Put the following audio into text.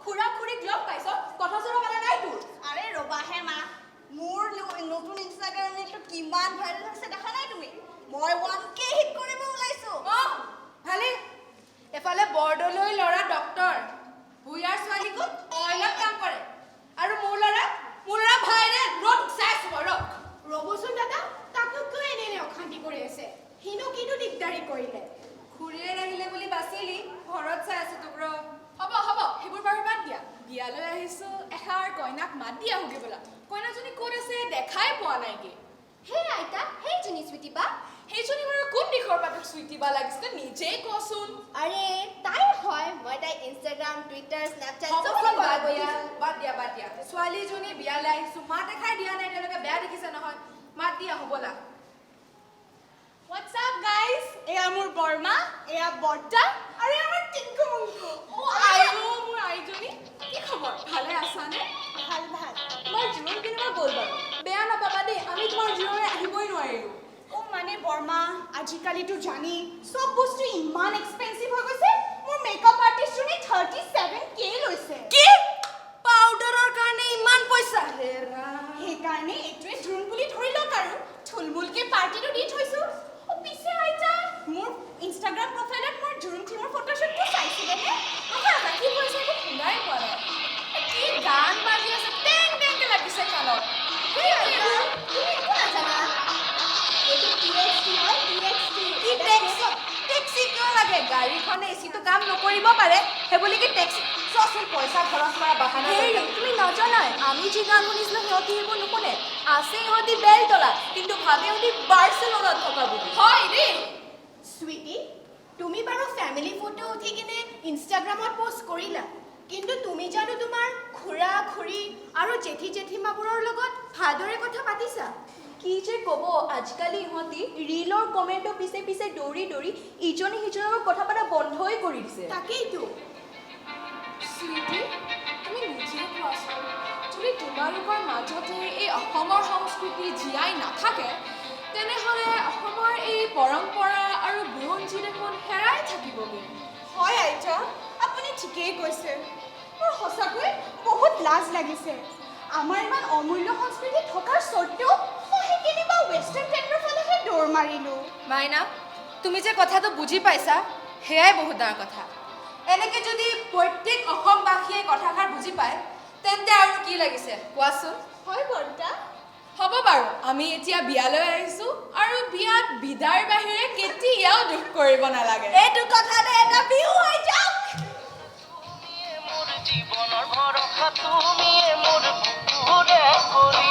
খুৰা খুৰীক লগ পাইছ কথা চৰা পালা নাই তোৰ আৰে ৰবাহে মা মোৰ নতুন ইনষ্টাগ্ৰামটো কিমান ভাইৰেল হৈছে দেখা নাই তুমি মই 1K হিট কৰিব ওলাইছো ভালে এফালে বৰদলৈ ল'ৰা ডক্টৰ ভুয়াৰ ছোৱালীকো অইলত কাম কৰে আৰু মোৰ ল'ৰা ভাইৰেল ৰোড সাইজ কৰক ৰবচোন দাদা তাকো কিয় এনে অশান্তি কৰি আছে হিনো কিনো দিগদাৰি কৰিলে খুৰীয়ে আহিলে বুলি বাচিলি ঘৰত চাই আছো তোক হ'ব সেইবোৰ বাৰু বাদ দিয়া বিয়ালৈ আহিছো এষাৰ কইনাক মাত দিয়া হোগে বোলা কইনাজনী ক'ত আছে দেখাই পোৱা নাইগে হে আইতা সেইজনী চুইটিবা সেইজনী বাৰু কোন দিশৰ পৰা তোক চুইটিবা লাগিছে নিজেই কচোন আৰে তাই হয় মই তাই ইনষ্টাগ্ৰাম টুইটাৰ স্নেপচেট বাদ দিয়া ছোৱালীজনী বিয়ালৈ আহিছো মাত দেখাই দিয়া নাই তেওঁলোকে বেয়া দেখিছে নহয় মাত দিয়া হ'বলা What's up guys? এয়া মোৰ বৰ্মা, এয়া বৰ্তা, আৰু আমাৰ টিংকু মুংকু। মোৰ আইজনী কি খবৰ ভালে আছানে ভাল ভাল। তোমাৰ জীৱন কেনেকুৱা গ'ল বাৰু বেয়া নাপাবা দেই আমি তোমাৰ জীৱনলৈ আহিবই নোৱাৰিলো মানে বৰ্মা আজিকালিতো জানি সব বস্তু ইমান এক্সপেন্সিভ হৈ গৈছে মোৰ মেকআপ আৰ্টিষ্টজনে 37K লৈছে কি পাউডাৰৰ কাৰণে ইমান পইচা হেৰা সেইকাৰণে এইটোৱে ড্ৰোন বুলি ধৰি লওক আৰু থুলমুলকে পাৰ্টিটো দি থৈছো পিছে আইতা মোৰ ইনষ্টাগ্ৰাম প্ৰফাইলত মোৰ ড্ৰোন টিমৰ ফটোশ্বুটটো চাইছিলে নে কি কৈছে একো শুনাই পোৱা নাই কি গান বাজি আছে টেং টেংকে লাগিছে কাণত তুমি একো নাজানা এইটো TXT হয় TXT কি টেক্সি কিয় লাগে গাড়ীখনে এচিটো কাম নকৰিব পাৰে সেইবুলি কি টেক্সি চোৱাচোন পইচা খৰচ কৰা বাহানা তুমি নজনাই আমি যি গান শুনিছিলো সিহঁতি সেইবোৰ নুশুনে আছে সিহঁতি বেলতলা কিন্তু ভাবে সিহঁতি বাৰ্চেলোনাত থকা বুলি হয় দেই সুইটি তুমি বাৰু ফ্যামিলি ফটো উঠি কিনে ইনষ্টাগ্ৰামত পোষ্ট কৰিলা কিন্তু তুমি জানো তোমাৰ খুৰা খুৰী আৰু জেঠি জেঠিমাবোৰৰ লগত ভাদৰে কথা পাতিছা কি যে ক'ব আজিকালি ইহঁতি ৰীলৰ কমেণ্টৰ পিছে পিছে দৌৰি দৌৰি ইজনী সিজনৰ লগত কথা পতা বন্ধই কৰি দিছে তাকেইতো সুইটি তুমি নিজে কোৱাচোন যদি তোমালোকৰ মাজতে এই অসমৰ সংস্কৃতি জীয়াই নাথাকে তেনেহ'লে অসমৰ এই পৰম্পৰা আৰু বুৰঞ্জী দেখোন হেৰাই থাকিবগৈ হয় আইতা আপুনি ঠিকেই কৈছে মোৰ সঁচাকৈ বহুত লাজ লাগিছে আমাৰ ইমান অমূল্য সংস্কৃতি থকাৰ স্বত্তেও মই কেনিবা ৱেষ্টাৰ্ণ ট্ৰেণ্ডৰ ফালেহে দৌৰ মাৰিলোঁ মাইনা তুমি যে কথাটো বুজি পাইছা সেয়াই বহুত ডাঙৰ কথা এনেকৈ যদি প্ৰত্যেক অসমবাসীয়ে কথাষাৰ বুজি পায় তেন্তে আৰু কি লাগিছে কোৱাচোন হয় বৰ্তা হ'ব বাৰু আমি এতিয়া বিয়ালৈ আহিছোঁ আৰু বিয়াত বিদাৰ বাহিৰে কেতিয়াও দুখ কৰিব নালাগে এইটো কথাতে এটা বিহু হৈ যাওক জীৱনৰ ভৰসা তুমিয়ে মোৰ বুকুৰে কৰি